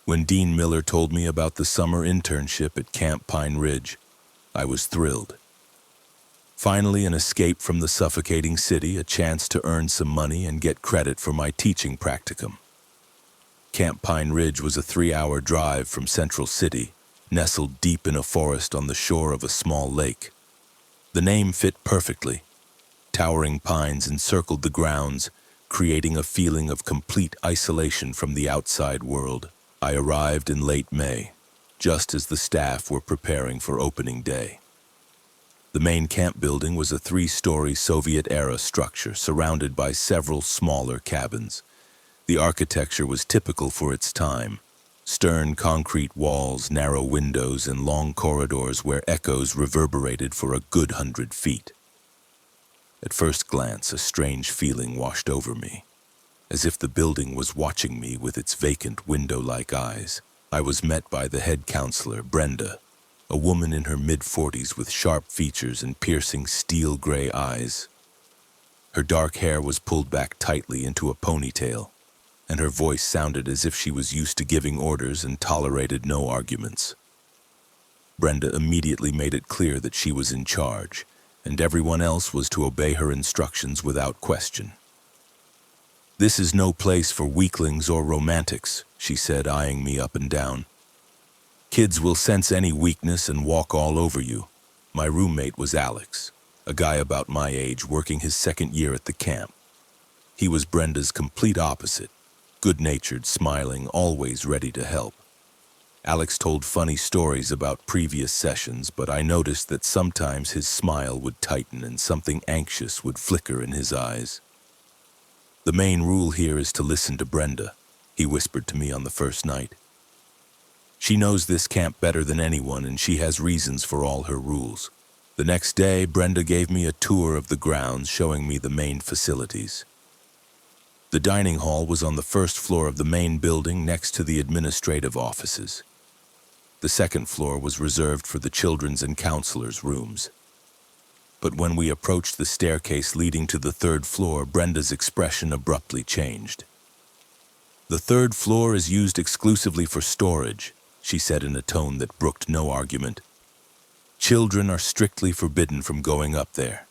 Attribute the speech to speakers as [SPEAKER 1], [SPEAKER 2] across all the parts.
[SPEAKER 1] When Dean Miller told me about the summer internship at Camp Pine Ridge, I was thrilled. Finally, an escape from the suffocating city, a chance to earn some money and get credit for my teaching practicum. Camp Pine Ridge was a 3-hour drive from Central City, nestled deep in a forest on the shore of a small lake. The name fit perfectly. Towering pines encircled the grounds, creating a feeling of complete isolation from the outside world. I arrived in late May, just as the staff were preparing for opening day. The main camp building was a 3-story Soviet-era structure surrounded by several smaller cabins. The architecture was typical for its time. Stern concrete walls, narrow windows, and long corridors where echoes reverberated for a good 100 feet. At first glance, a strange feeling washed over me, as if the building was watching me with its vacant window-like eyes. I was met by the head counselor, Brenda, a woman in her mid-40s with sharp features and piercing steel-gray eyes. Her dark hair was pulled back tightly into a ponytail, and her voice sounded as if she was used to giving orders and tolerated no arguments. Brenda immediately made it clear that she was in charge, and everyone else was to obey her instructions without question. "This is no place for weaklings or romantics," she said, eyeing me up and down. "Kids will sense any weakness and walk all over you." My roommate was Alex, a guy about my age working his 2nd year at the camp. He was Brenda's complete opposite, good-natured, smiling, always ready to help. Alex told funny stories about previous sessions, but I noticed that sometimes his smile would tighten and something anxious would flicker in his eyes. "The main rule here is to listen to Brenda," he whispered to me on the first night. "She knows this camp better than anyone, and she has reasons for all her rules." The next day, Brenda gave me a tour of the grounds, showing me the main facilities. The dining hall was on the 1st floor of the main building next to the administrative offices. The 2nd floor was reserved for the children's and counselors' rooms. But when we approached the staircase leading to the 3rd floor, Brenda's expression abruptly changed. "The 3rd floor is used exclusively for storage," she said in a tone that brooked no argument. "Children are strictly forbidden from going up there.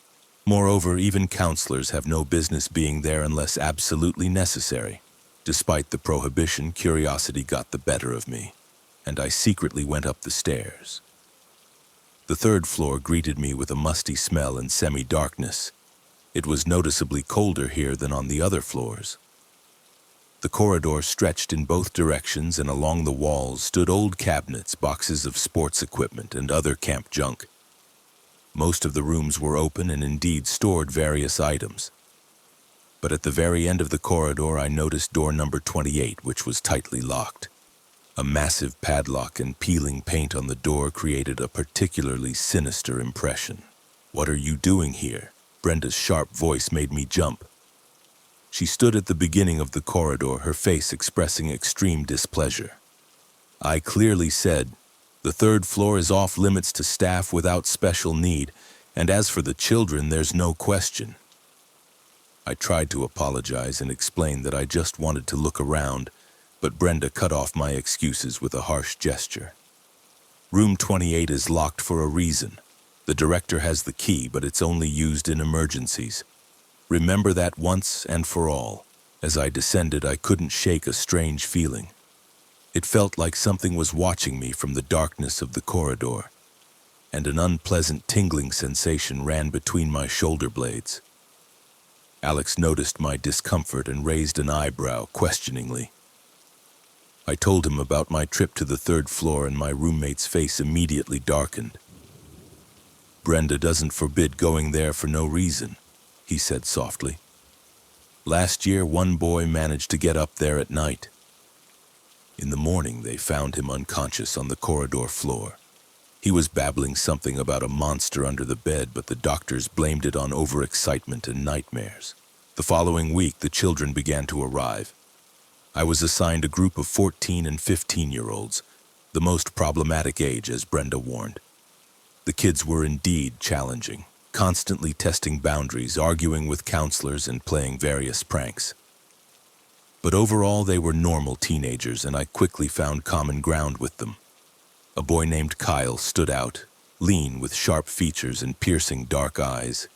[SPEAKER 1] Moreover, even counselors have no business being there unless absolutely necessary." Despite the prohibition, curiosity got the better of me, and I secretly went up the stairs. The 3rd floor greeted me with a musty smell and semi-darkness. It was noticeably colder here than on the other floors. The corridor stretched in both directions, and along the walls stood old cabinets, boxes of sports equipment, and other camp junk. Most of the rooms were open and indeed stored various items. But at the very end of the corridor, I noticed door number 28, which was tightly locked. A massive padlock and peeling paint on the door created a particularly sinister impression. "What are you doing here?" Brenda's sharp voice made me jump. She stood at the beginning of the corridor, her face expressing extreme displeasure. I clearly said, "The 3rd floor is off limits to staff without special need, and as for the children, there's no question." I tried to apologize and explain that I just wanted to look around, but Brenda cut off my excuses with a harsh gesture. "Room 28 is locked for a reason. The director has the key, but it's only used in emergencies. Remember that once and for all." As I descended, I couldn't shake a strange feeling. It felt like something was watching me from the darkness of the corridor, and an unpleasant tingling sensation ran between my shoulder blades. Alex noticed my discomfort and raised an eyebrow questioningly. I told him about my trip to the 3rd floor, and my roommate's face immediately darkened. "Brenda doesn't forbid going there for no reason," he said softly. "Last year, one boy managed to get up there at night. In the morning, they found him unconscious on the corridor floor. He was babbling something about a monster under the bed, but the doctors blamed it on overexcitement and nightmares. The following week, the children began to arrive. I was assigned a group of 14 and 15-year-olds, the most problematic age, as Brenda warned. The kids were indeed challenging, constantly testing boundaries, arguing with counselors, and playing various pranks. But overall, they were normal teenagers, and I quickly found common ground with them. A boy named Kyle stood out, lean with sharp features and piercing dark eyes.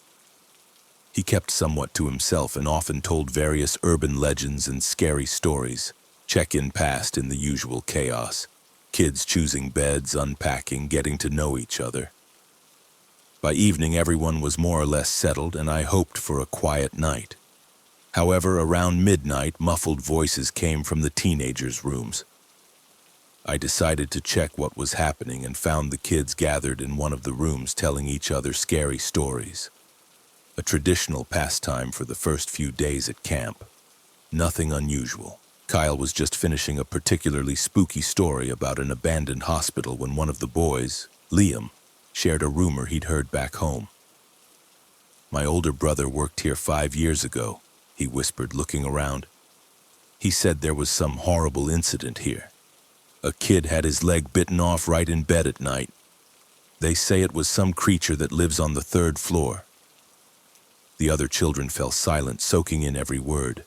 [SPEAKER 1] He kept somewhat to himself and often told various urban legends and scary stories. Check-in passed in the usual chaos. Kids choosing beds, unpacking, getting to know each other. By evening, everyone was more or less settled, and I hoped for a quiet night. However, around midnight, muffled voices came from the teenagers' rooms. I decided to check what was happening and found the kids gathered in one of the rooms telling each other scary stories. A traditional pastime for the first few days at camp. Nothing unusual. Kyle was just finishing a particularly spooky story about an abandoned hospital when one of the boys, Liam, shared a rumor he'd heard back home. "My older brother worked here 5 years ago," he whispered, looking around. "He said there was some horrible incident here. A kid had his leg bitten off right in bed at night. They say it was some creature that lives on the 3rd floor." The other children fell silent, soaking in every word.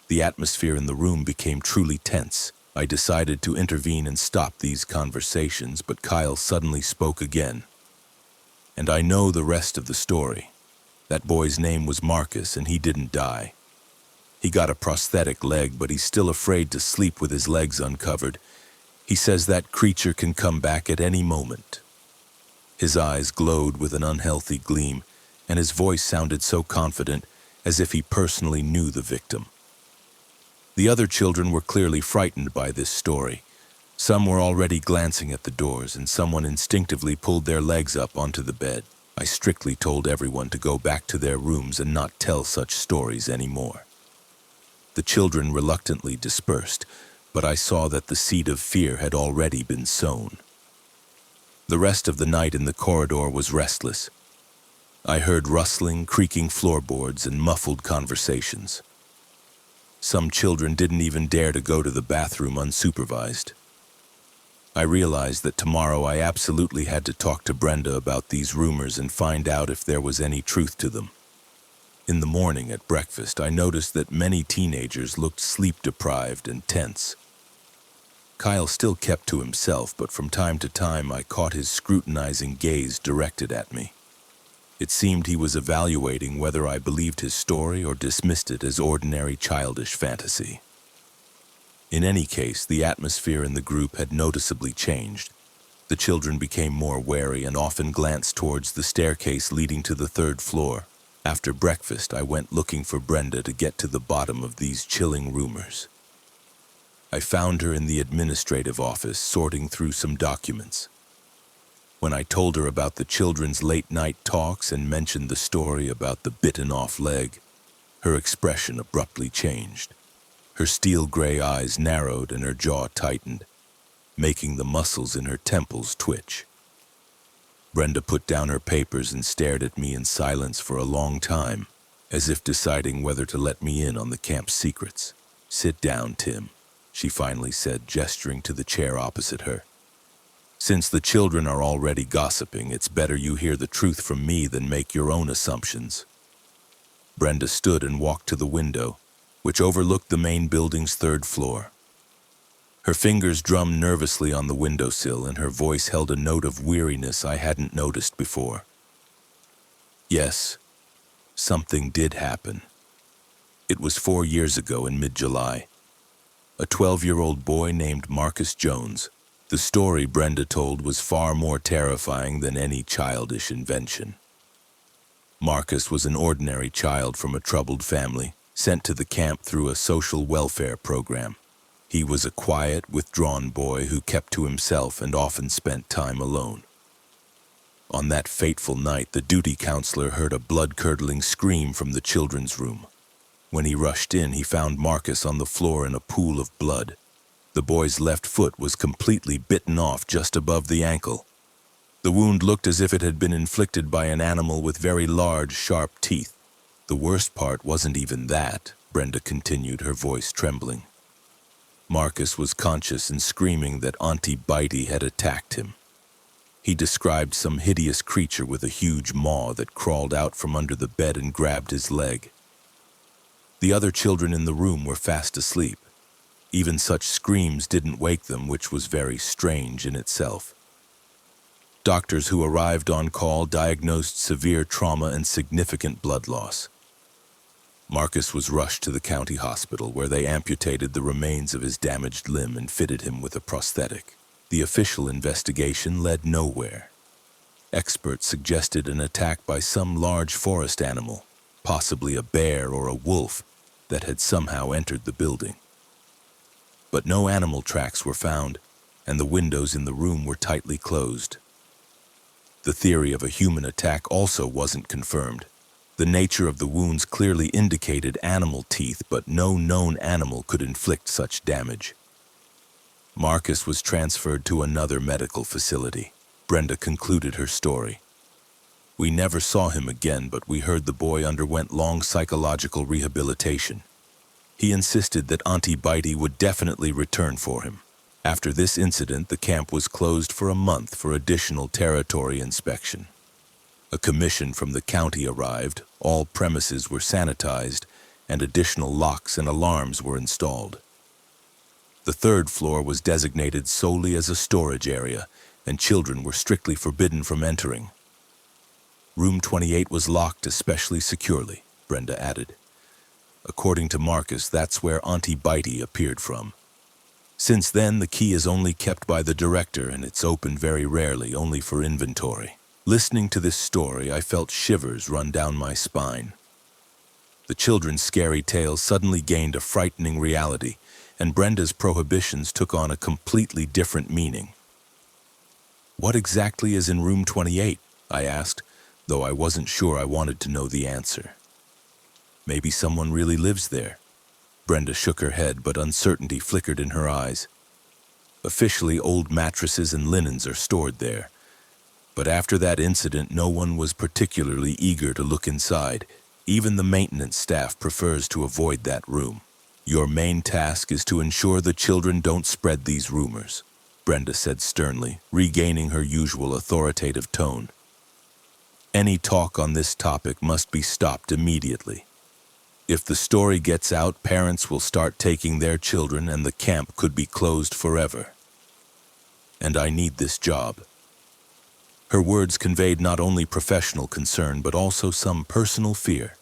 [SPEAKER 1] The atmosphere in the room became truly tense. I decided to intervene and stop these conversations, but Kyle suddenly spoke again. "And I know the rest of the story. That boy's name was Marcus, and he didn't die. He got a prosthetic leg, but he's still afraid to sleep with his legs uncovered. He says that creature can come back at any moment." His eyes glowed with an unhealthy gleam, and his voice sounded so confident, as if he personally knew the victim. The other children were clearly frightened by this story. Some were already glancing at the doors, and someone instinctively pulled their legs up onto the bed. I strictly told everyone to go back to their rooms and not tell such stories anymore. The children reluctantly dispersed, but I saw that the seed of fear had already been sown. The rest of the night in the corridor was restless. I heard rustling, creaking floorboards, and muffled conversations. Some children didn't even dare to go to the bathroom unsupervised. I realized that tomorrow I absolutely had to talk to Brenda about these rumors and find out if there was any truth to them. In the morning at breakfast, I noticed that many teenagers looked sleep-deprived and tense. Kyle still kept to himself, but from time to time I caught his scrutinizing gaze directed at me. It seemed he was evaluating whether I believed his story or dismissed it as ordinary childish fantasy. In any case, the atmosphere in the group had noticeably changed. The children became more wary and often glanced towards the staircase leading to the 3rd floor. After breakfast, I went looking for Brenda to get to the bottom of these chilling rumors. I found her in the administrative office sorting through some documents. When I told her about the children's late-night talks and mentioned the story about the bitten-off leg, her expression abruptly changed. Her steel-gray eyes narrowed and her jaw tightened, making the muscles in her temples twitch. Brenda put down her papers and stared at me in silence for a long time, as if deciding whether to let me in on the camp's secrets. "Sit down, Tim," she finally said, gesturing to the chair opposite her. "Since the children are already gossiping, it's better you hear the truth from me than make your own assumptions." Brenda stood and walked to the window, which overlooked the main building's 3rd floor. Her fingers drummed nervously on the windowsill, and her voice held a note of weariness I hadn't noticed before. "Yes, something did happen. It was 4 years ago in mid-July. A 12-year-old boy named Marcus Jones. The story Brenda told was far more terrifying than any childish invention. Marcus was an ordinary child from a troubled family, sent to the camp through a social welfare program. He was a quiet, withdrawn boy who kept to himself and often spent time alone. On that fateful night, the duty counselor heard a blood-curdling scream from the children's room. When he rushed in, he found Marcus on the floor in a pool of blood. The boy's left foot was completely bitten off just above the ankle. The wound looked as if it had been inflicted by an animal with very large, sharp teeth. "The worst part wasn't even that," Brenda continued, her voice trembling. "Marcus was conscious and screaming that Auntie Bitey had attacked him. He described some hideous creature with a huge maw that crawled out from under the bed and grabbed his leg. The other children in the room were fast asleep. Even such screams didn't wake them, which was very strange in itself. Doctors who arrived on call diagnosed severe trauma and significant blood loss. Marcus was rushed to the county hospital, where they amputated the remains of his damaged limb and fitted him with a prosthetic. The official investigation led nowhere. Experts suggested an attack by some large forest animal, possibly a bear or a wolf, that had somehow entered the building. But no animal tracks were found, and the windows in the room were tightly closed. The theory of a human attack also wasn't confirmed. The nature of the wounds clearly indicated animal teeth, but no known animal could inflict such damage. Marcus was transferred to another medical facility. Brenda concluded her story. We never saw him again, but we heard the boy underwent long psychological rehabilitation. He insisted that Auntie Bitey would definitely return for him. After this incident, the camp was closed for a month for additional territory inspection. A commission from the county arrived, all premises were sanitized, and additional locks and alarms were installed. The third floor was designated solely as a storage area, and children were strictly forbidden from entering. Room 28 was locked especially securely, Brenda added. According to Marcus, that's where Auntie Bitey appeared from. Since then, the key is only kept by the director, and it's opened very rarely, only for inventory. Listening to this story, I felt shivers run down my spine. The children's scary tales suddenly gained a frightening reality, and Brenda's prohibitions took on a completely different meaning. What exactly is in room 28? I asked, though I wasn't sure I wanted to know the answer. Maybe someone really lives there. Brenda shook her head, but uncertainty flickered in her eyes. Officially, old mattresses and linens are stored there. But after that incident, no one was particularly eager to look inside. Even the maintenance staff prefers to avoid that room. Your main task is to ensure the children don't spread these rumors, Brenda said sternly, regaining her usual authoritative tone. Any talk on this topic must be stopped immediately. If the story gets out, parents will start taking their children and the camp could be closed forever. And I need this job. Her words conveyed not only professional concern, but also some personal fear.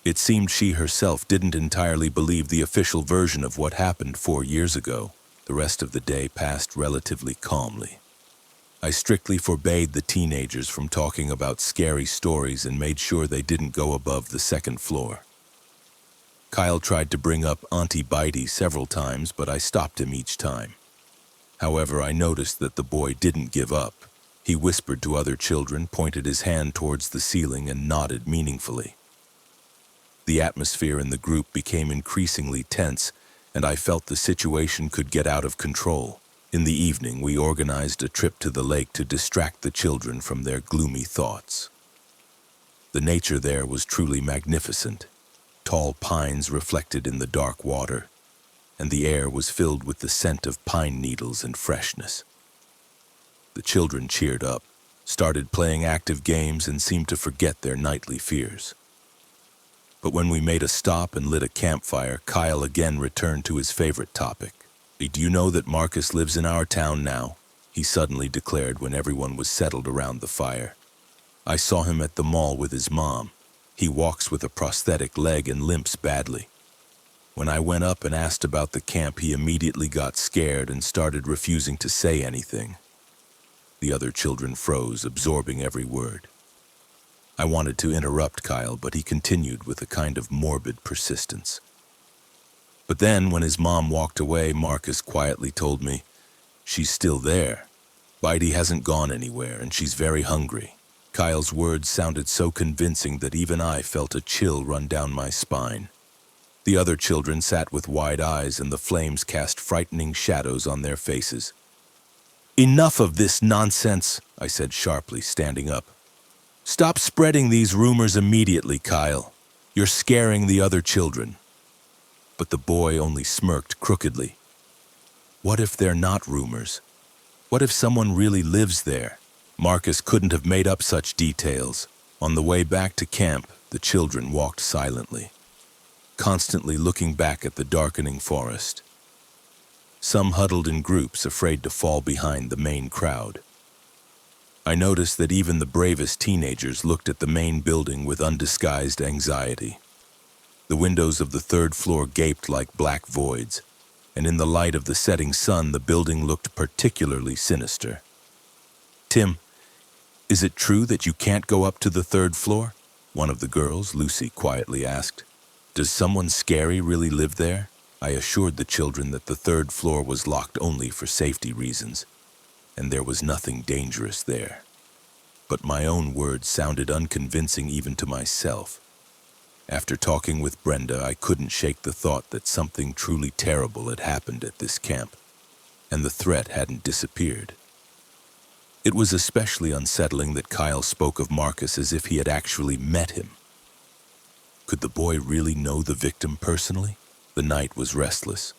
[SPEAKER 1] It seemed she herself didn't entirely believe the official version of what happened 4 years ago. The rest of the day passed relatively calmly. I strictly forbade the teenagers from talking about scary stories and made sure they didn't go above the second floor. Kyle tried to bring up Auntie Bitey several times, but I stopped him each time. However, I noticed that the boy didn't give up. He whispered to other children, pointed his hand towards the ceiling, and nodded meaningfully. The atmosphere in the group became increasingly tense, and I felt the situation could get out of control. In the evening, we organized a trip to the lake to distract the children from their gloomy thoughts. The nature there was truly magnificent. Tall pines reflected in the dark water, and the air was filled with the scent of pine needles and freshness. The children cheered up, started playing active games, and seemed to forget their nightly fears. But when we made a stop and lit a campfire, Kyle again returned to his favorite topic. "Do you know that Marcus lives in our town now?" he suddenly declared when everyone was settled around the fire. "I saw him at the mall with his mom. He walks with a prosthetic leg and limps badly. When I went up and asked about the camp, he immediately got scared and started refusing to say anything." The other children froze, absorbing every word. I wanted to interrupt Kyle, but he continued with a kind of morbid persistence. But then, when his mom walked away, Marcus quietly told me, "She's still there. Bitey hasn't gone anywhere, and she's very hungry." Kyle's words sounded so convincing that even I felt a chill run down my spine. The other children sat with wide eyes, and the flames cast frightening shadows on their faces. "Enough of this nonsense," I said sharply, standing up. "Stop spreading these rumors immediately, Kyle. You're scaring the other children." But the boy only smirked crookedly. What if they're not rumors? What if someone really lives there? Marcus couldn't have made up such details. On the way back to camp, the children walked silently. constantly looking back at the darkening forest. Some huddled in groups, afraid to fall behind the main crowd. I noticed that even the bravest teenagers looked at the main building with undisguised anxiety. The windows of the third floor gaped like black voids, and in the light of the setting sun, the building looked particularly sinister. "Tim, is it true that you can't go up to the third floor?" one of the girls, Lucy, quietly asked. "Does someone scary really live there?" I assured the children that the third floor was locked only for safety reasons, and there was nothing dangerous there. But my own words sounded unconvincing even to myself. After talking with Brenda, I couldn't shake the thought that something truly terrible had happened at this camp, and the threat hadn't disappeared. It was especially unsettling that Kyle spoke of Marcus as if he had actually met him. Could the boy really know the victim personally? The night was restless.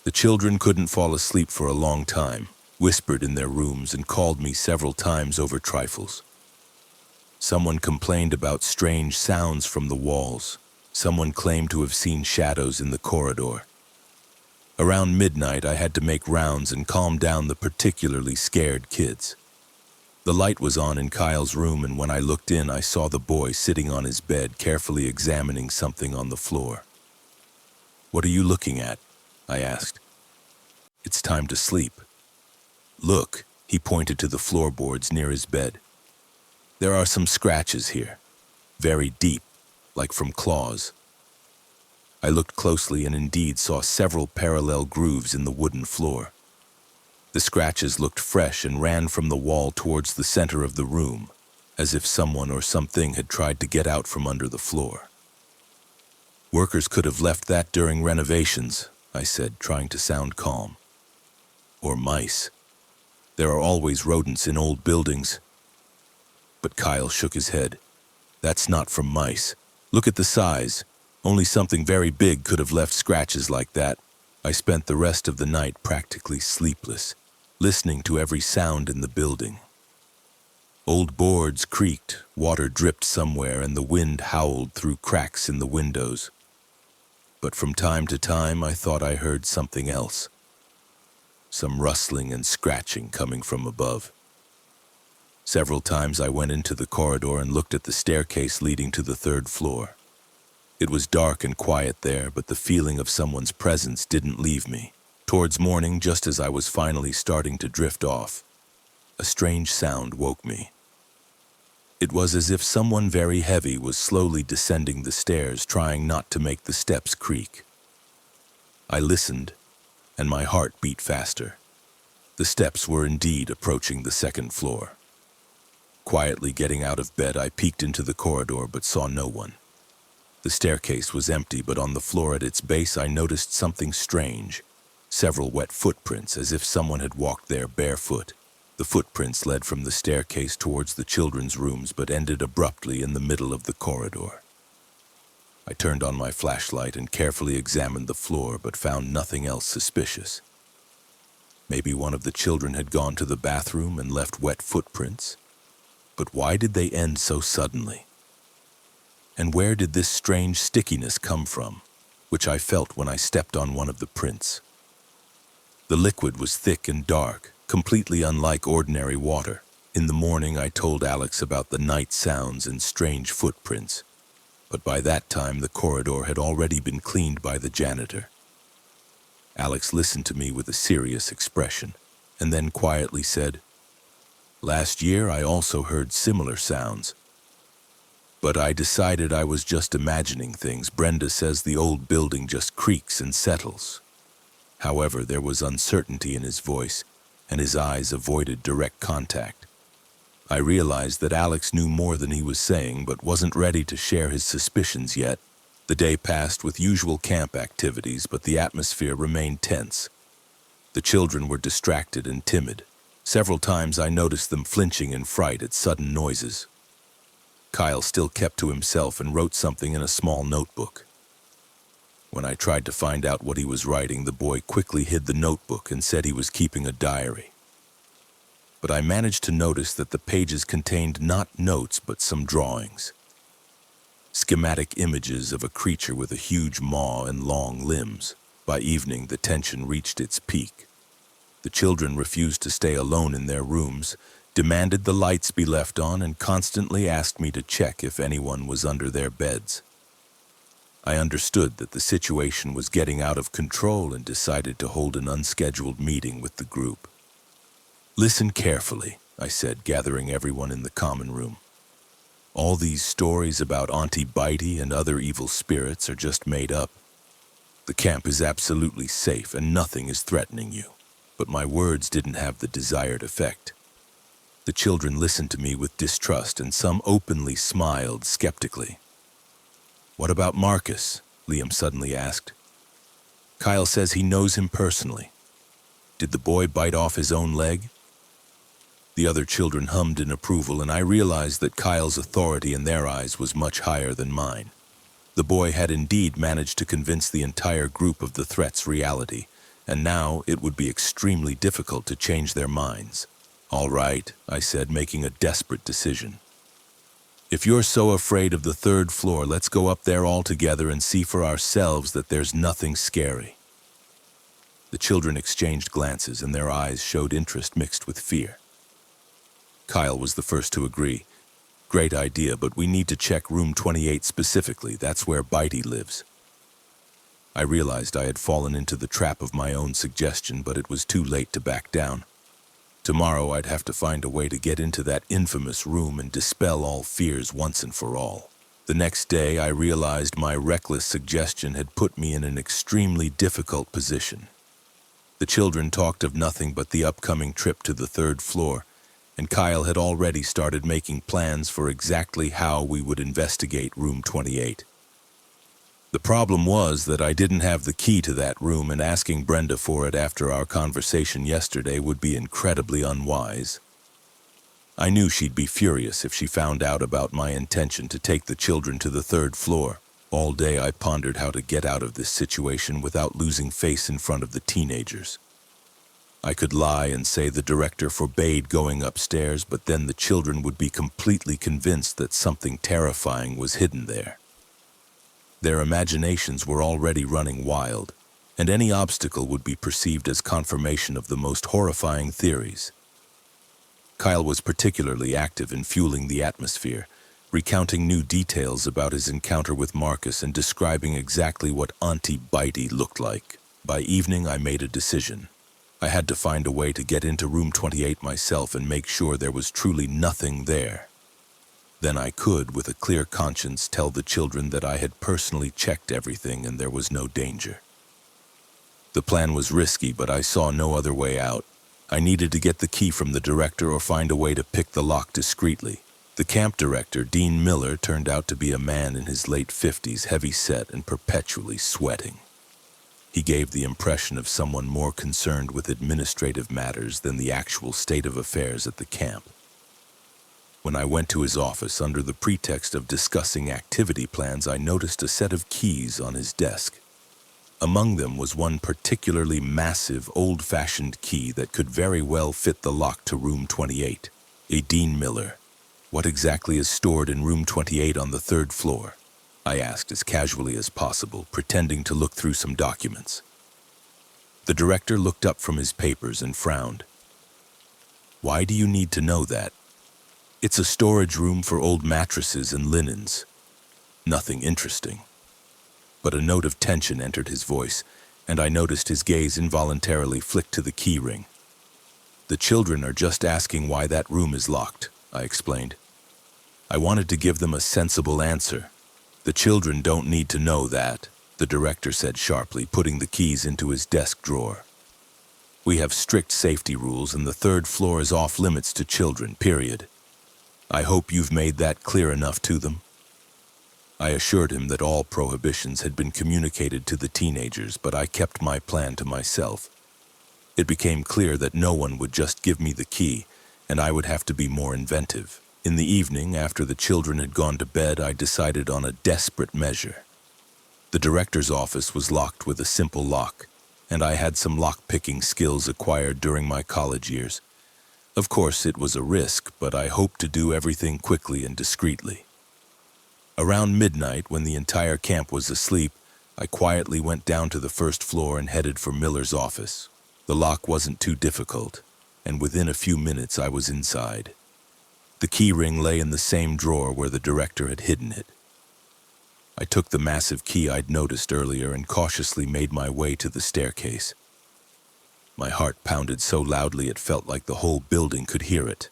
[SPEAKER 1] The children couldn't fall asleep for a long time, whispered in their rooms, and called me several times over trifles. Someone complained about strange sounds from the walls. Someone claimed to have seen shadows in the corridor. Around midnight, I had to make rounds and calm down the particularly scared kids. The light was on in Kyle's room, and when I looked in, I saw the boy sitting on his bed, carefully examining something on the floor. "What are you looking at?" I asked. "It's time to sleep." "Look," he pointed to the floorboards near his bed. "There are some scratches here, very deep, like from claws." I looked closely and indeed saw several parallel grooves in the wooden floor. The scratches looked fresh and ran from the wall towards the center of the room, as if someone or something had tried to get out from under the floor. "Workers could have left that during renovations," I said, trying to sound calm. "Or mice. There are always rodents in old buildings." But Kyle shook his head. "That's not from mice. Look at the size. Only something very big could have left scratches like that." I spent the rest of the night practically sleepless, listening to every sound in the building. Old boards creaked, water dripped somewhere, and the wind howled through cracks in the windows. But from time to time, I thought I heard something else. Some rustling and scratching coming from above. Several times I went into the corridor and looked at the staircase leading to the third floor. It was dark and quiet there, but the feeling of someone's presence didn't leave me. Towards morning, just as I was finally starting to drift off, a strange sound woke me. It was as if someone very heavy was slowly descending the stairs, trying not to make the steps creak. I listened, and my heart beat faster. The steps were indeed approaching the second floor. Quietly getting out of bed, I peeked into the corridor but saw no one. The staircase was empty, but on the floor at its base I noticed something strange. Several wet footprints, as if someone had walked there barefoot. The footprints led from the staircase towards the children's rooms but ended abruptly in the middle of the corridor. I turned on my flashlight and carefully examined the floor but found nothing else suspicious. Maybe one of the children had gone to the bathroom and left wet footprints. But why did they end so suddenly? And where did this strange stickiness come from, which I felt when I stepped on one of the prints? The liquid was thick and dark, completely unlike ordinary water. In the morning, I told Alex about the night sounds and strange footprints, but by that time the corridor had already been cleaned by the janitor. Alex listened to me with a serious expression, and then quietly said, "Last year I also heard similar sounds. But I decided I was just imagining things. Brenda says the old building just creaks and settles." However, there was uncertainty in his voice, and his eyes avoided direct contact. I realized that Alex knew more than he was saying, but wasn't ready to share his suspicions yet. The day passed with usual camp activities, but the atmosphere remained tense. The children were distracted and timid. Several times I noticed them flinching in fright at sudden noises. Kyle still kept to himself and wrote something in a small notebook. When I tried to find out what he was writing, the boy quickly hid the notebook and said he was keeping a diary. But I managed to notice that the pages contained not notes but some drawings. schematic images of a creature with a huge maw and long limbs. By evening, the tension reached its peak. The children refused to stay alone in their rooms, demanded the lights be left on, and constantly asked me to check if anyone was under their beds. I understood that the situation was getting out of control and decided to hold an unscheduled meeting with the group. "Listen carefully," I said, gathering everyone in the common room. "All these stories about Auntie Bitey and other evil spirits are just made up. The camp is absolutely safe and nothing is threatening you." But my words didn't have the desired effect. The children listened to me with distrust, and some openly smiled skeptically. "What about Marcus?" Liam suddenly asked. "Kyle says he knows him personally. Did the boy bite off his own leg?" The other children hummed in approval, and I realized that Kyle's authority in their eyes was much higher than mine. The boy had indeed managed to convince the entire group of the threat's reality, and now it would be extremely difficult to change their minds. "All right," I said, making a desperate decision. "If you're so afraid of the third floor, let's go up there all together and see for ourselves that there's nothing scary." The children exchanged glances, and their eyes showed interest mixed with fear. Kyle was the first to agree. "Great idea, but we need to check room 28 specifically. That's where Bitey lives." I realized I had fallen into the trap of my own suggestion, but it was too late to back down. Tomorrow I'd have to find a way to get into that infamous room and dispel all fears once and for all. The next day I realized my reckless suggestion had put me in an extremely difficult position. The children talked of nothing but the upcoming trip to the third floor, and Kyle had already started making plans for exactly how we would investigate room 28. The problem was that I didn't have the key to that room, and asking Brenda for it after our conversation yesterday would be incredibly unwise. I knew she'd be furious if she found out about my intention to take the children to the third floor. All day I pondered how to get out of this situation without losing face in front of the teenagers. I could lie and say the director forbade going upstairs, but then the children would be completely convinced that something terrifying was hidden there. Their imaginations were already running wild, and any obstacle would be perceived as confirmation of the most horrifying theories. Kyle was particularly active in fueling the atmosphere, recounting new details about his encounter with Marcus and describing exactly what Auntie Bitey looked like. By evening, I made a decision. I had to find a way to get into room 28 myself and make sure there was truly nothing there. Then I could, with a clear conscience, tell the children that I had personally checked everything and there was no danger. The plan was risky, but I saw no other way out. I needed to get the key from the director or find a way to pick the lock discreetly. The camp director, Dean Miller, turned out to be a man in his late 50s, heavy-set and perpetually sweating. He gave the impression of someone more concerned with administrative matters than the actual state of affairs at the camp. When I went to his office under the pretext of discussing activity plans, I noticed a set of keys on his desk. Among them was one particularly massive, old-fashioned key that could very well fit the lock to room 28. A Dean Miller. "What exactly is stored in room 28 on the third floor?" I asked as casually as possible, pretending to look through some documents. The director looked up from his papers and frowned. "Why do you need to know that?" "It's a storage room for old mattresses and linens. Nothing interesting." But a note of tension entered his voice, and I noticed his gaze involuntarily flick to the key ring. "The children are just asking why that room is locked," I explained. I wanted to give them a sensible answer. "The children don't need to know that," the director said sharply, putting the keys into his desk drawer. "We have strict safety rules, and the third floor is off limits to children, period. I hope you've made that clear enough to them." I assured him that all prohibitions had been communicated to the teenagers, but I kept my plan to myself. It became clear that no one would just give me the key, and I would have to be more inventive. In the evening, after the children had gone to bed, I decided on a desperate measure. The director's office was locked with a simple lock, and I had some lock-picking skills acquired during my college years. Of course, it was a risk, but I hoped to do everything quickly and discreetly. Around midnight, when the entire camp was asleep, I quietly went down to the first floor and headed for Miller's office. The lock wasn't too difficult, and within a few minutes I was inside. The key ring lay in the same drawer where the director had hidden it. I took the massive key I'd noticed earlier and cautiously made my way to the staircase. My heart pounded so loudly it felt like the whole building could hear it.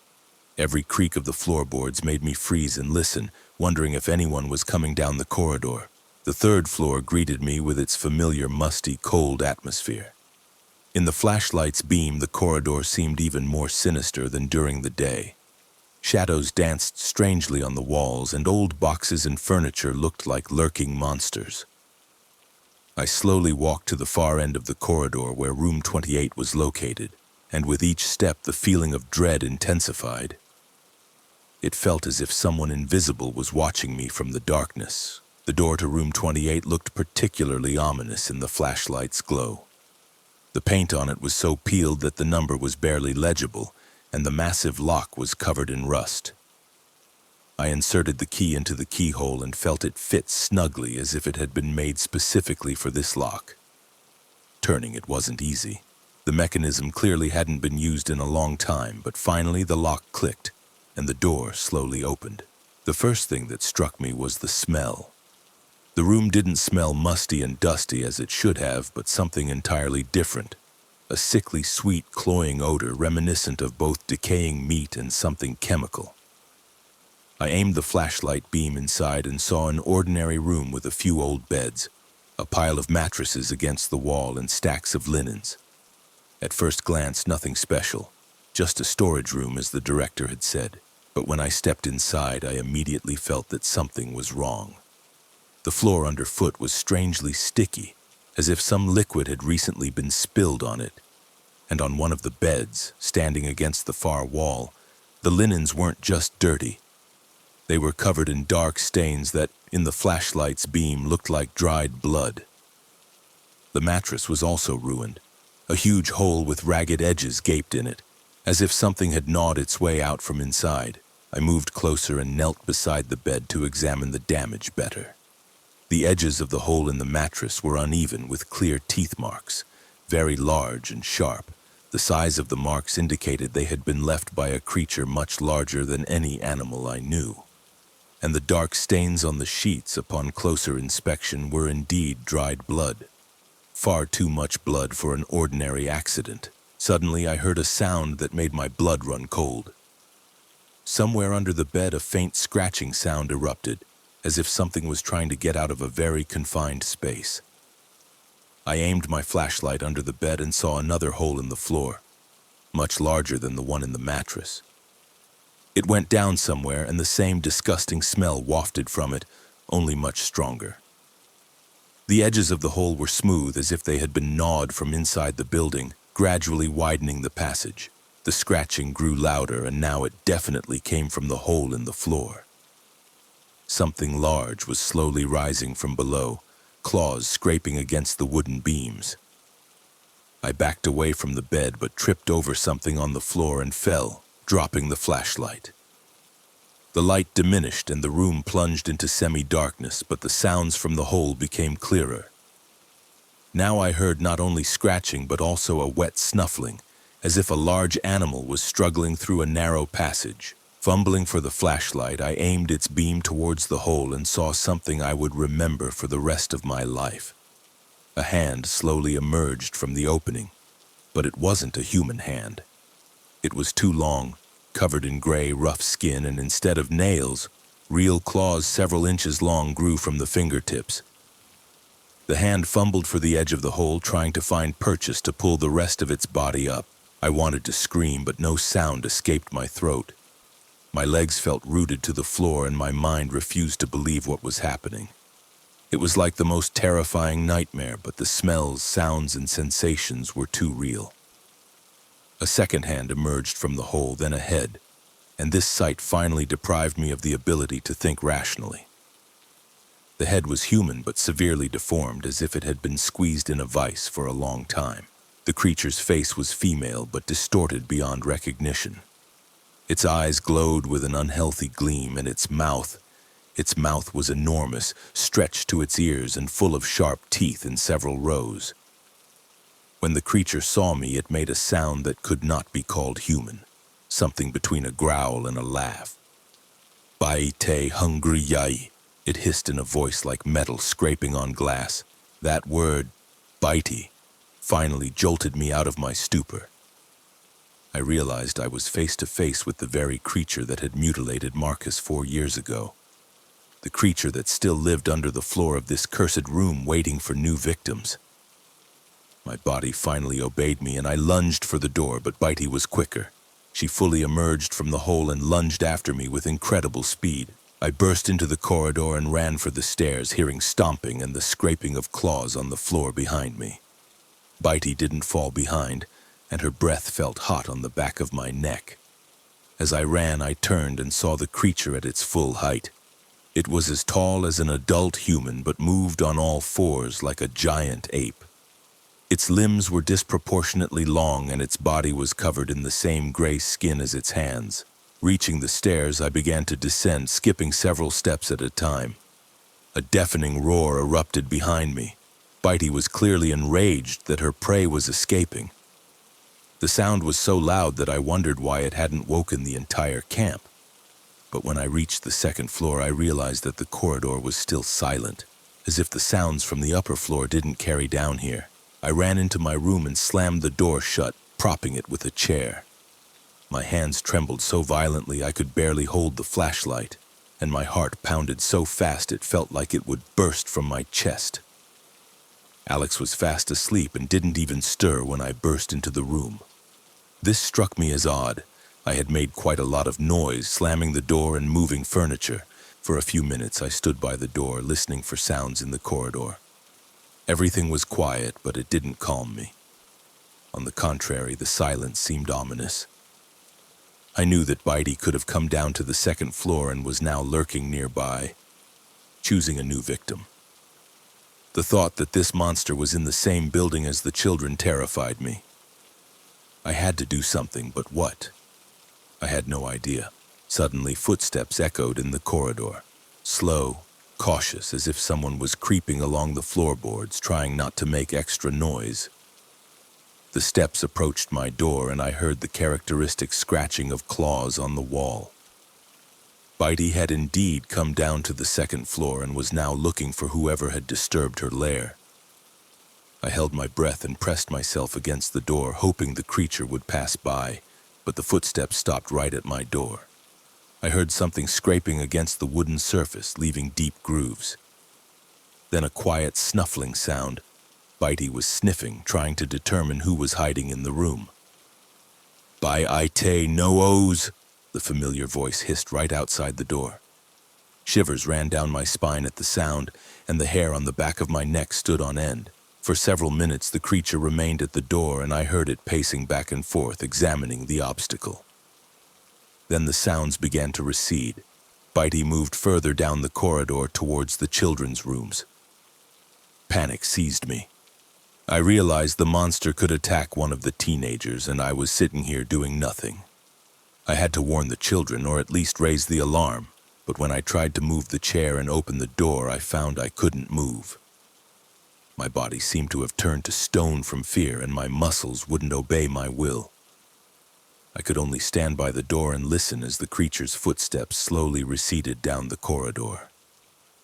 [SPEAKER 1] Every creak of the floorboards made me freeze and listen, wondering if anyone was coming down the corridor. The third floor greeted me with its familiar musty, cold atmosphere. In the flashlight's beam, the corridor seemed even more sinister than during the day. Shadows danced strangely on the walls, and old boxes and furniture looked like lurking monsters. I slowly walked to the far end of the corridor where room 28 was located, and with each step the feeling of dread intensified. It felt as if someone invisible was watching me from the darkness. The door to room 28 looked particularly ominous in the flashlight's glow. The paint on it was so peeled that the number was barely legible, and the massive lock was covered in rust. I inserted the key into the keyhole and felt it fit snugly as if it had been made specifically for this lock. Turning it wasn't easy. The mechanism clearly hadn't been used in a long time, but finally the lock clicked, and the door slowly opened. The first thing that struck me was the smell. The room didn't smell musty and dusty as it should have, but something entirely different. A sickly, sweet, cloying odor reminiscent of both decaying meat and something chemical. I aimed the flashlight beam inside and saw an ordinary room with a few old beds, a pile of mattresses against the wall, and stacks of linens. At first glance, nothing special, just a storage room as the director had said. But when I stepped inside, I immediately felt that something was wrong. The floor underfoot was strangely sticky, as if some liquid had recently been spilled on it. And on one of the beds, standing against the far wall, the linens weren't just dirty. They were covered in dark stains that, in the flashlight's beam, looked like dried blood. The mattress was also ruined. A huge hole with ragged edges gaped in it, as if something had gnawed its way out from inside. I moved closer and knelt beside the bed to examine the damage better. The edges of the hole in the mattress were uneven with clear teeth marks, very large and sharp. The size of the marks indicated they had been left by a creature much larger than any animal I knew. And the dark stains on the sheets upon closer inspection were indeed dried blood. Far too much blood for an ordinary accident. Suddenly I heard a sound that made my blood run cold. Somewhere under the bed a faint scratching sound erupted, as if something was trying to get out of a very confined space. I aimed my flashlight under the bed and saw another hole in the floor, much larger than the one in the mattress. It went down somewhere, and the same disgusting smell wafted from it, only much stronger. The edges of the hole were smooth, as if they had been gnawed from inside the building, gradually widening the passage. The scratching grew louder, and now it definitely came from the hole in the floor. Something large was slowly rising from below, claws scraping against the wooden beams. I backed away from the bed but tripped over something on the floor and fell, dropping the flashlight. The light diminished and the room plunged into semi-darkness, but the sounds from the hole became clearer. Now I heard not only scratching but also a wet snuffling, as if a large animal was struggling through a narrow passage. Fumbling for the flashlight, I aimed its beam towards the hole and saw something I would remember for the rest of my life. A hand slowly emerged from the opening, but it wasn't a human hand. It was too long, covered in gray, rough skin, and instead of nails, real claws several inches long grew from the fingertips. The hand fumbled for the edge of the hole, trying to find purchase to pull the rest of its body up. I wanted to scream, but no sound escaped my throat. My legs felt rooted to the floor, and my mind refused to believe what was happening. It was like the most terrifying nightmare, but the smells, sounds, and sensations were too real. A second hand emerged from the hole, then a head, and this sight finally deprived me of the ability to think rationally. The head was human but severely deformed, as if it had been squeezed in a vice for a long time. The creature's face was female but distorted beyond recognition. Its eyes glowed with an unhealthy gleam, and its mouth, Its mouth was enormous, stretched to its ears and full of sharp teeth in several rows. When the creature saw me, it made a sound that could not be called human, something between a growl and a laugh. "Bai te hungry yai," it hissed in a voice like metal scraping on glass. That word, "bitey," finally jolted me out of my stupor. I realized I was face to face with the very creature that had mutilated Marcus 4 years ago. The creature that still lived under the floor of this cursed room waiting for new victims. My body finally obeyed me and I lunged for the door, but Bitey was quicker. She fully emerged from the hole and lunged after me with incredible speed. I burst into the corridor and ran for the stairs, hearing stomping and the scraping of claws on the floor behind me. Bitey didn't fall behind, and her breath felt hot on the back of my neck. As I ran, I turned and saw the creature at its full height. It was as tall as an adult human, but moved on all fours like a giant ape. Its limbs were disproportionately long, and its body was covered in the same gray skin as its hands. Reaching the stairs, I began to descend, skipping several steps at a time. A deafening roar erupted behind me. Bitey was clearly enraged that her prey was escaping. The sound was so loud that I wondered why it hadn't woken the entire camp. But when I reached the second floor, I realized that the corridor was still silent, as if the sounds from the upper floor didn't carry down here. I ran into my room and slammed the door shut, propping it with a chair. My hands trembled so violently I could barely hold the flashlight, and my heart pounded so fast it felt like it would burst from my chest. Alex was fast asleep and didn't even stir when I burst into the room. This struck me as odd. I had made quite a lot of noise, slamming the door and moving furniture. For a few minutes I stood by the door, listening for sounds in the corridor. Everything was quiet, but it didn't calm me. On the contrary, the silence seemed ominous. I knew that Bitey could have come down to the second floor and was now lurking nearby, choosing a new victim. The thought that this monster was in the same building as the children terrified me. I had to do something, but what? I had no idea. Suddenly, footsteps echoed in the corridor, slow, cautious, as if someone was creeping along the floorboards, trying not to make extra noise. The steps approached my door, and I heard the characteristic scratching of claws on the wall. Bitey had indeed come down to the second floor and was now looking for whoever had disturbed her lair. I held my breath and pressed myself against the door, hoping the creature would pass by, but the footsteps stopped right at my door. I heard something scraping against the wooden surface, leaving deep grooves. Then a quiet snuffling sound. Bitey was sniffing, trying to determine who was hiding in the room. "By Ite no O's," the familiar voice hissed right outside the door. Shivers ran down my spine at the sound, and the hair on the back of my neck stood on end. For several minutes the creature remained at the door, and I heard it pacing back and forth, examining the obstacle. Then the sounds began to recede. Bitey moved further down the corridor towards the children's rooms. Panic seized me. I realized the monster could attack one of the teenagers, and I was sitting here doing nothing. I had to warn the children, or at least raise the alarm, but when I tried to move the chair and open the door, I found I couldn't move. My body seemed to have turned to stone from fear, and my muscles wouldn't obey my will. I could only stand by the door and listen as the creature's footsteps slowly receded down the corridor.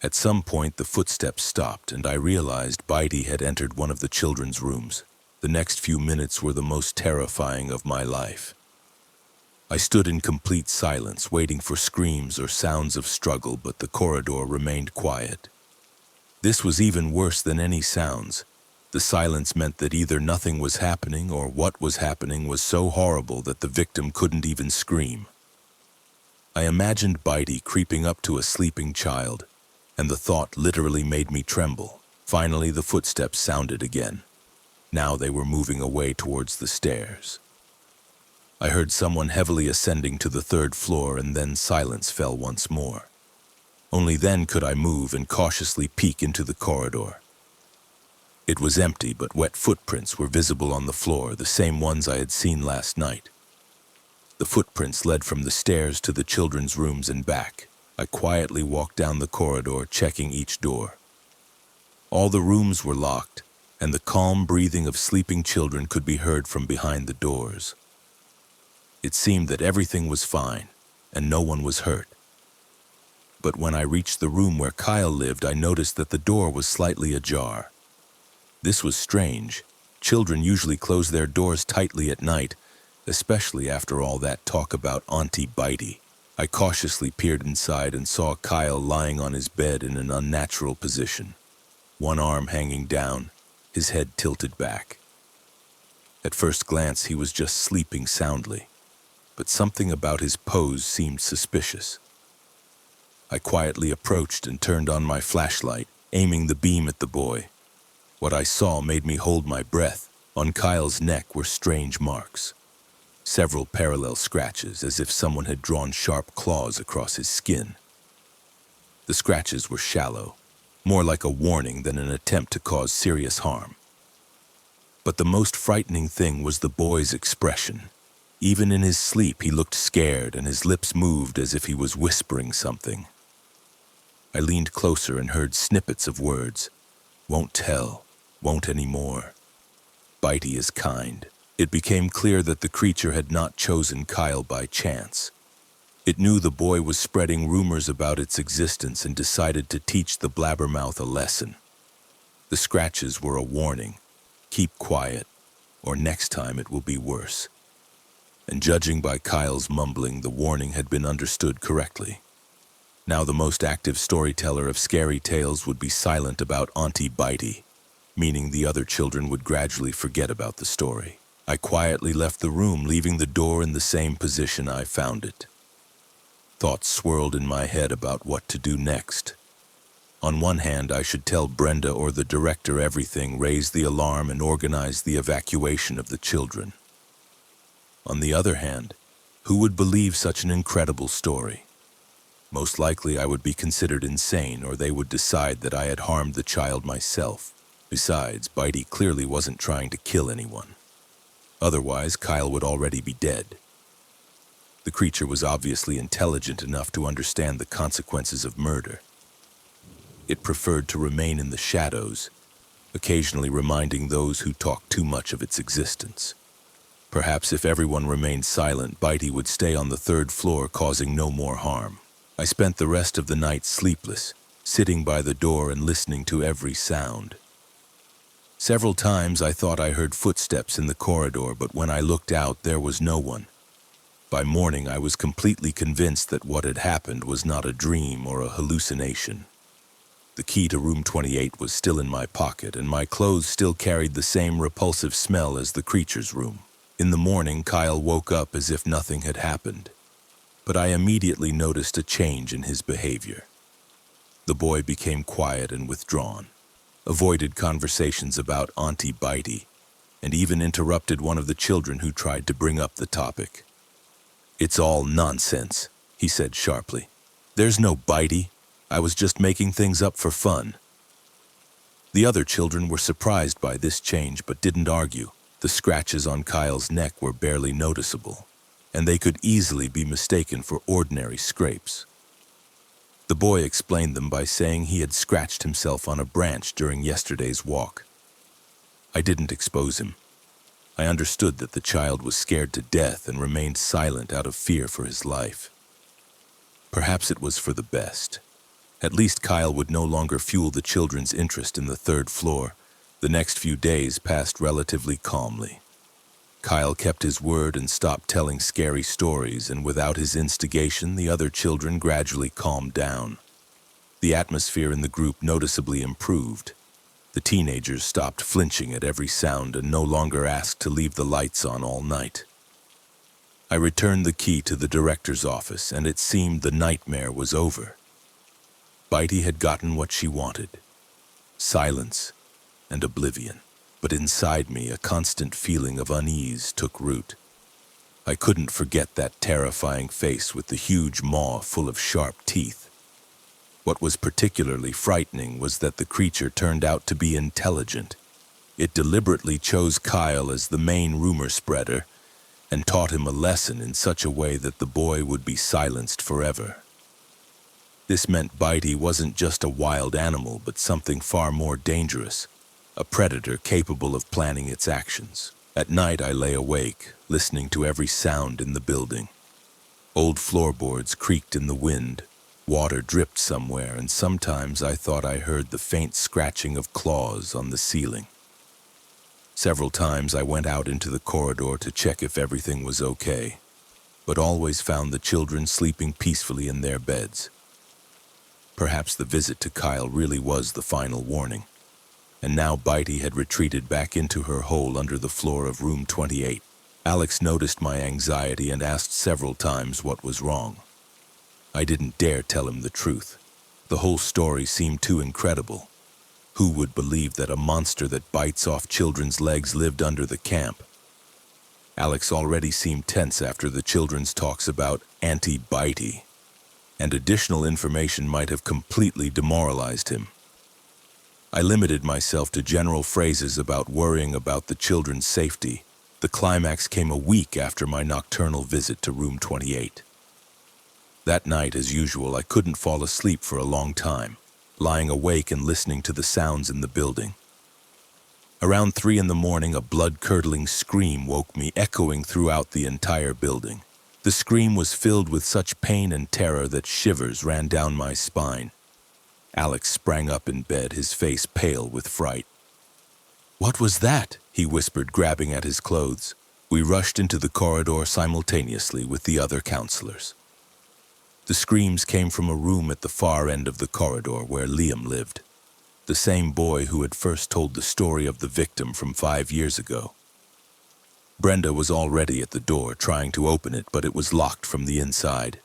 [SPEAKER 1] At some point, the footsteps stopped, and I realized Bitey had entered one of the children's rooms. The next few minutes were the most terrifying of my life. I stood in complete silence, waiting for screams or sounds of struggle, but the corridor remained quiet. This was even worse than any sounds. The silence meant that either nothing was happening or what was happening was so horrible that the victim couldn't even scream. I imagined Bitey creeping up to a sleeping child, and the thought literally made me tremble. Finally, the footsteps sounded again. Now they were moving away towards the stairs. I heard someone heavily ascending to the third floor, and then silence fell once more. Only then could I move and cautiously peek into the corridor. It was empty, but wet footprints were visible on the floor, the same ones I had seen last night. The footprints led from the stairs to the children's rooms and back. I quietly walked down the corridor, checking each door. All the rooms were locked, and the calm breathing of sleeping children could be heard from behind the doors. It seemed that everything was fine, and no one was hurt. But when I reached the room where Kyle lived, I noticed that the door was slightly ajar. This was strange. Children usually close their doors tightly at night, especially after all that talk about Auntie Bitey. I cautiously peered inside and saw Kyle lying on his bed in an unnatural position, one arm hanging down, his head tilted back. At first glance, he was just sleeping soundly, but something about his pose seemed suspicious. I quietly approached and turned on my flashlight, aiming the beam at the boy. What I saw made me hold my breath. On Kyle's neck were strange marks. Several parallel scratches, as if someone had drawn sharp claws across his skin. The scratches were shallow, more like a warning than an attempt to cause serious harm. But the most frightening thing was the boy's expression. Even in his sleep, he looked scared and his lips moved as if he was whispering something. I leaned closer and heard snippets of words. Won't tell, won't anymore. Bitey is kind. It became clear that the creature had not chosen Kyle by chance. It knew the boy was spreading rumors about its existence and decided to teach the blabbermouth a lesson. The scratches were a warning. Keep quiet, or next time it will be worse. And judging by Kyle's mumbling, the warning had been understood correctly. Now the most active storyteller of scary tales would be silent about Auntie Bitey, meaning the other children would gradually forget about the story. I quietly left the room, leaving the door in the same position I found it. Thoughts swirled in my head about what to do next. On one hand, I should tell Brenda or the director everything, raise the alarm, and organize the evacuation of the children. On the other hand, who would believe such an incredible story? Most likely I would be considered insane, or they would decide that I had harmed the child myself. Besides, Bitey clearly wasn't trying to kill anyone. Otherwise, Kyle would already be dead. The creature was obviously intelligent enough to understand the consequences of murder. It preferred to remain in the shadows, occasionally reminding those who talked too much of its existence. Perhaps if everyone remained silent, Bitey would stay on the third floor, causing no more harm. I spent the rest of the night sleepless, sitting by the door and listening to every sound. Several times I thought I heard footsteps in the corridor, but when I looked out, there was no one. By morning, I was completely convinced that what had happened was not a dream or a hallucination. The key to room 28 was still in my pocket, and my clothes still carried the same repulsive smell as the creature's room. In the morning, Kyle woke up as if nothing had happened, but I immediately noticed a change in his behavior. The boy became quiet and withdrawn, avoided conversations about Auntie Bitey, and even interrupted one of the children who tried to bring up the topic. "It's all nonsense," he said sharply. "There's no Bitey. I was just making things up for fun." The other children were surprised by this change but didn't argue. The scratches on Kyle's neck were barely noticeable, and they could easily be mistaken for ordinary scrapes. The boy explained them by saying he had scratched himself on a branch during yesterday's walk. I didn't expose him. I understood that the child was scared to death and remained silent out of fear for his life. Perhaps it was for the best. At least Kyle would no longer fuel the children's interest in the third floor. The next few days passed relatively calmly. Kyle kept his word and stopped telling scary stories, and without his instigation, the other children gradually calmed down. The atmosphere in the group noticeably improved. The teenagers stopped flinching at every sound and no longer asked to leave the lights on all night. I returned the key to the director's office, and it seemed the nightmare was over. Bitey had gotten what she wanted: silence and oblivion. But inside me, a constant feeling of unease took root. I couldn't forget that terrifying face with the huge maw full of sharp teeth. What was particularly frightening was that the creature turned out to be intelligent. It deliberately chose Kyle as the main rumor spreader and taught him a lesson in such a way that the boy would be silenced forever. This meant Bitey wasn't just a wild animal, but something far more dangerous, a predator capable of planning its actions. At night, I lay awake, listening to every sound in the building. Old floorboards creaked in the wind, water dripped somewhere, and sometimes I thought I heard the faint scratching of claws on the ceiling. Several times I went out into the corridor to check if everything was okay, but always found the children sleeping peacefully in their beds. Perhaps the visit to Kyle really was the final warning, and now Bitey had retreated back into her hole under the floor of room 28. Alex noticed my anxiety and asked several times what was wrong. I didn't dare tell him the truth. The whole story seemed too incredible. Who would believe that a monster that bites off children's legs lived under the camp? Alex already seemed tense after the children's talks about Auntie Bitey, and additional information might have completely demoralized him. I limited myself to general phrases about worrying about the children's safety. The climax came a week after my nocturnal visit to room 28. That night, as usual, I couldn't fall asleep for a long time, lying awake and listening to the sounds in the building. Around 3 in the morning, a blood-curdling scream woke me, echoing throughout the entire building. The scream was filled with such pain and terror that shivers ran down my spine. Alex sprang up in bed, his face pale with fright. "What was that?" he whispered, grabbing at his clothes. We rushed into the corridor simultaneously with the other counselors. The screams came from a room at the far end of the corridor where Liam lived, the same boy who had first told the story of the victim from 5 years ago. Brenda was already at the door, trying to open it, but it was locked from the inside.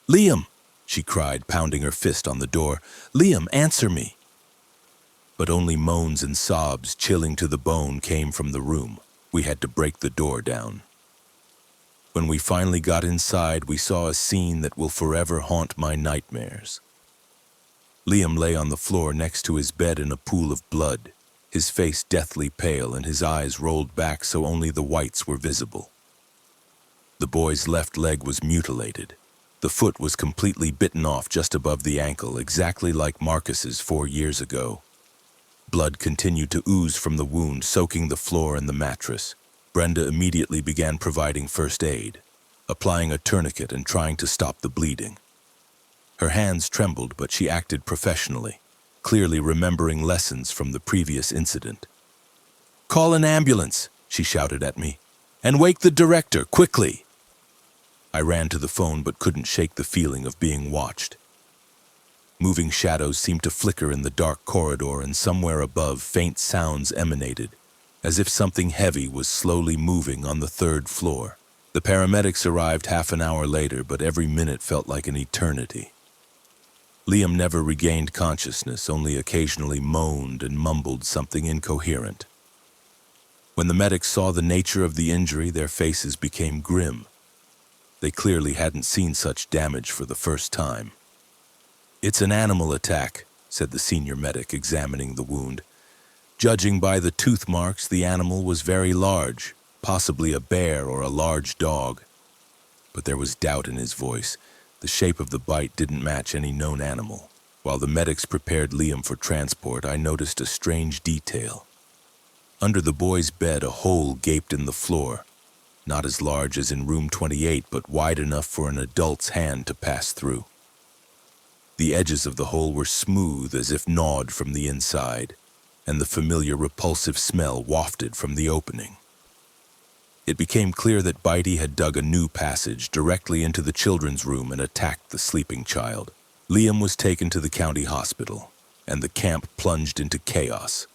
[SPEAKER 1] "Liam!" she cried, pounding her fist on the door. "Liam, answer me!" But only moans and sobs, chilling to the bone, came from the room. We had to break the door down. When we finally got inside, we saw a scene that will forever haunt my nightmares. Liam lay on the floor next to his bed in a pool of blood, his face deathly pale and his eyes rolled back so only the whites were visible. The boy's left leg was mutilated. The foot was completely bitten off just above the ankle, exactly like Marcus's 4 years ago. Blood continued to ooze from the wound, soaking the floor and the mattress. Brenda immediately began providing first aid, applying a tourniquet and trying to stop the bleeding. Her hands trembled, but she acted professionally, clearly remembering lessons from the previous incident. "Call an ambulance," she shouted at me, "and wake the director, quickly!" I ran to the phone but couldn't shake the feeling of being watched. Moving shadows seemed to flicker in the dark corridor, and somewhere above, faint sounds emanated, as if something heavy was slowly moving on the 3rd floor. The paramedics arrived half an hour later, but every minute felt like an eternity. Liam never regained consciousness, only occasionally moaned and mumbled something incoherent. When the medics saw the nature of the injury, their faces became grim. They clearly hadn't seen such damage for the first time. "It's an animal attack," said the senior medic, examining the wound. "Judging by the tooth marks, the animal was very large, possibly a bear or a large dog." But there was doubt in his voice. The shape of the bite didn't match any known animal. While the medics prepared Liam for transport, I noticed a strange detail. Under the boy's bed, a hole gaped in the floor, not as large as in room 28, but wide enough for an adult's hand to pass through. The edges of the hole were smooth, as if gnawed from the inside, and the familiar repulsive smell wafted from the opening. It became clear that Bitey had dug a new passage directly into the children's room and attacked the sleeping child. Liam was taken to the county hospital, and the camp plunged into chaos.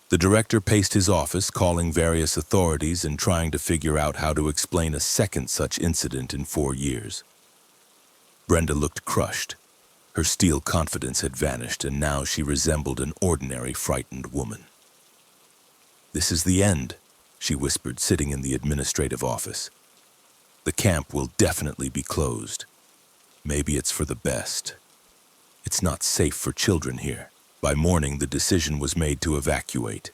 [SPEAKER 1] The director paced his office, calling various authorities and trying to figure out how to explain a second such incident in 4 years. Brenda looked crushed. Her steel confidence had vanished, and now she resembled an ordinary frightened woman. "This is the end," she whispered, sitting in the administrative office. "The camp will definitely be closed. Maybe it's for the best. It's not safe for children here." By morning, the decision was made to evacuate.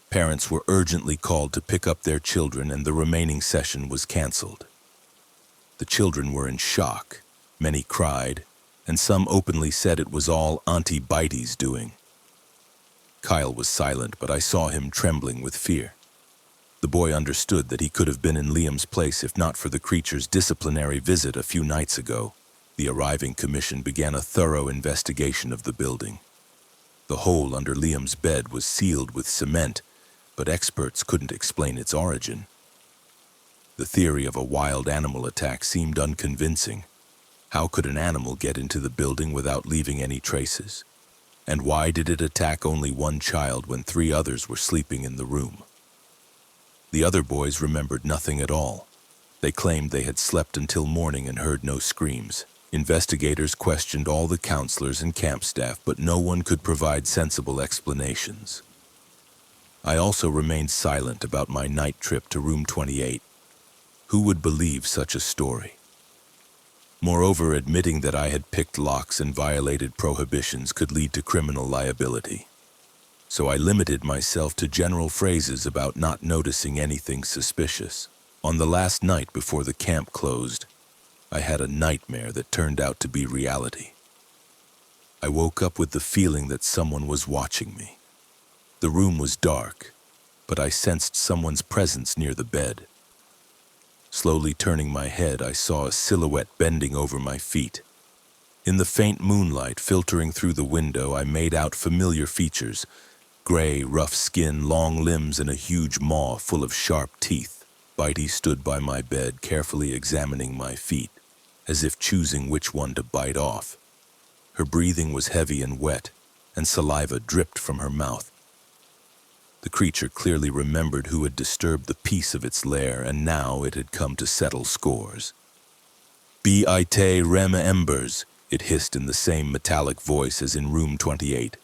[SPEAKER 1] Parents were urgently called to pick up their children, and the remaining session was canceled. The children were in shock. Many cried, and some openly said it was all Auntie Bitey's doing. Kyle was silent, but I saw him trembling with fear. The boy understood that he could have been in Liam's place if not for the creature's disciplinary visit a few nights ago. The arriving commission began a thorough investigation of the building. The hole under Liam's bed was sealed with cement, but experts couldn't explain its origin. The theory of a wild animal attack seemed unconvincing. How could an animal get into the building without leaving any traces? And why did it attack only one child when 3 others were sleeping in the room? The other boys remembered nothing at all. They claimed they had slept until morning and heard no screams. Investigators questioned all the counselors and camp staff, but no one could provide sensible explanations. I also remained silent about my night trip to room 28. Who would believe such a story? Moreover, admitting that I had picked locks and violated prohibitions could lead to criminal liability. So I limited myself to general phrases about not noticing anything suspicious. On the last night before the camp closed, I had a nightmare that turned out to be reality. I woke up with the feeling that someone was watching me. The room was dark, but I sensed someone's presence near the bed. Slowly turning my head, I saw a silhouette bending over my feet. In the faint moonlight filtering through the window, I made out familiar features: gray, rough skin, long limbs, and a huge maw full of sharp teeth. Bitey stood by my bed, carefully examining my feet, as if choosing which one to bite off. Her breathing was heavy and wet, and saliva dripped from her mouth. The creature clearly remembered who had disturbed the peace of its lair, and now it had come to settle scores. "Be-I-te rem embers," it hissed in the same metallic voice as in room 28.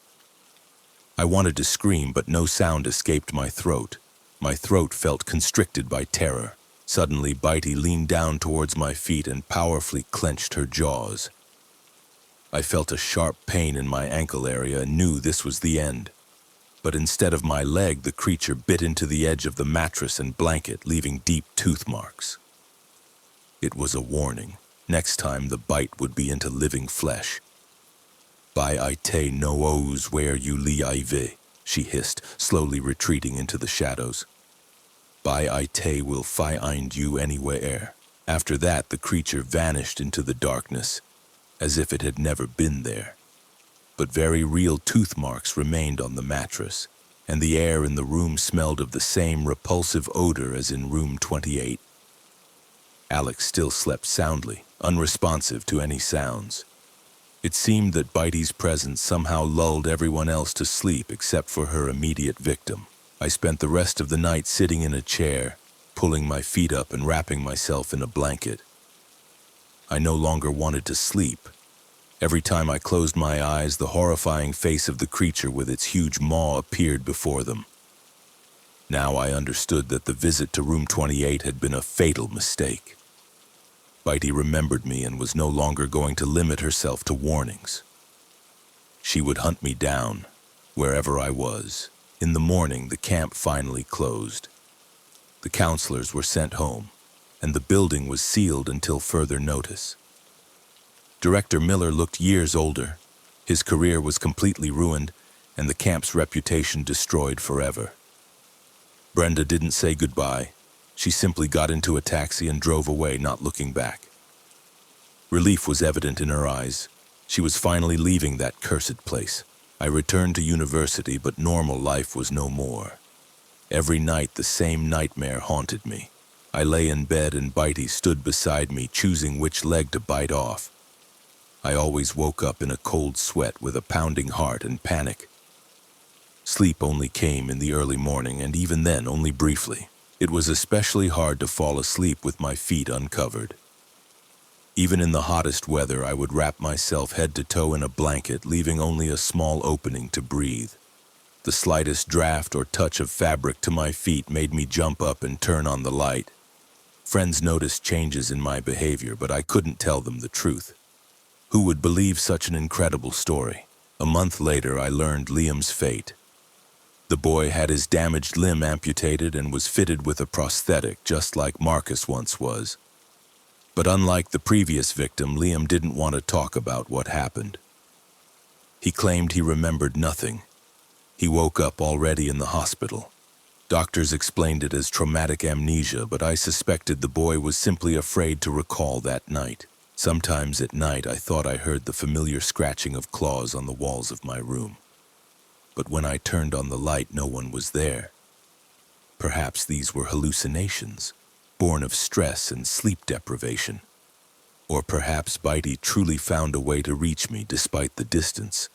[SPEAKER 1] I wanted to scream, but no sound escaped my throat. My throat felt constricted by terror. Suddenly, Bitey leaned down towards my feet and powerfully clenched her jaws. I felt a sharp pain in my ankle area and knew this was the end. But instead of my leg, the creature bit into the edge of the mattress and blanket, leaving deep tooth marks. It was a warning. Next time, the bite would be into living flesh. "Bi-I-te no-os where you li-I-ve," she hissed, slowly retreating into the shadows. "Bi-I-te will find you anywhere." After that, the creature vanished into the darkness, as if it had never been there. But very real tooth marks remained on the mattress, and the air in the room smelled of the same repulsive odor as in room 28. Alex still slept soundly, unresponsive to any sounds. It seemed that Bitey's presence somehow lulled everyone else to sleep except for her immediate victim. I spent the rest of the night sitting in a chair, pulling my feet up and wrapping myself in a blanket. I no longer wanted to sleep. Every time I closed my eyes, the horrifying face of the creature with its huge maw appeared before them. Now I understood that the visit to room 28 had been a fatal mistake. Bitey remembered me and was no longer going to limit herself to warnings. She would hunt me down, wherever I was. In the morning, the camp finally closed. The counselors were sent home, and the building was sealed until further notice. Director Miller looked years older. His career was completely ruined, and the camp's reputation destroyed forever. Brenda didn't say goodbye. She simply got into a taxi and drove away, not looking back. Relief was evident in her eyes. She was finally leaving that cursed place. I returned to university, but normal life was no more. Every night, the same nightmare haunted me. I lay in bed and Bitey stood beside me, choosing which leg to bite off. I always woke up in a cold sweat with a pounding heart and panic. Sleep only came in the early morning, and even then only briefly. It was especially hard to fall asleep with my feet uncovered. Even in the hottest weather, I would wrap myself head to toe in a blanket, leaving only a small opening to breathe. The slightest draft or touch of fabric to my feet made me jump up and turn on the light. Friends noticed changes in my behavior, but I couldn't tell them the truth. Who would believe such an incredible story? A month later, I learned Liam's fate. The boy had his damaged limb amputated and was fitted with a prosthetic, just like Marcus once was. But unlike the previous victim, Liam didn't want to talk about what happened. He claimed he remembered nothing. He woke up already in the hospital. Doctors explained it as traumatic amnesia, but I suspected the boy was simply afraid to recall that night. Sometimes at night I thought I heard the familiar scratching of claws on the walls of my room. But when I turned on the light, no one was there. Perhaps these were hallucinations, born of stress and sleep deprivation. Or perhaps Bitey truly found a way to reach me despite the distance.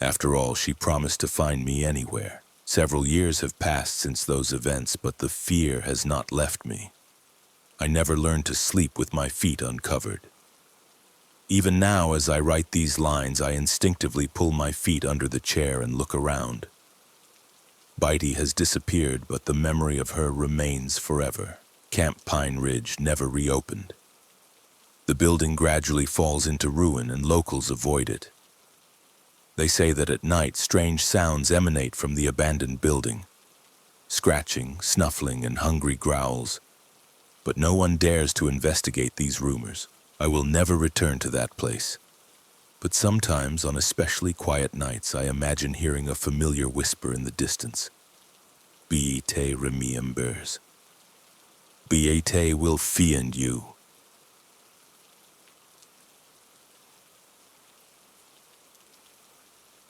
[SPEAKER 1] After all, she promised to find me anywhere. Several years have passed since those events, but the fear has not left me. I never learned to sleep with my feet uncovered. Even now, as I write these lines, I instinctively pull my feet under the chair and look around. Bitey has disappeared, but the memory of her remains forever. Camp Pine Ridge never reopened. The building gradually falls into ruin and locals avoid it. They say that at night strange sounds emanate from the abandoned building. Scratching, snuffling, and hungry growls. But no one dares to investigate these rumors. I will never return to that place. But sometimes, on especially quiet nights, I imagine hearing a familiar whisper in the distance. Biite remembers. Biite will fiend you.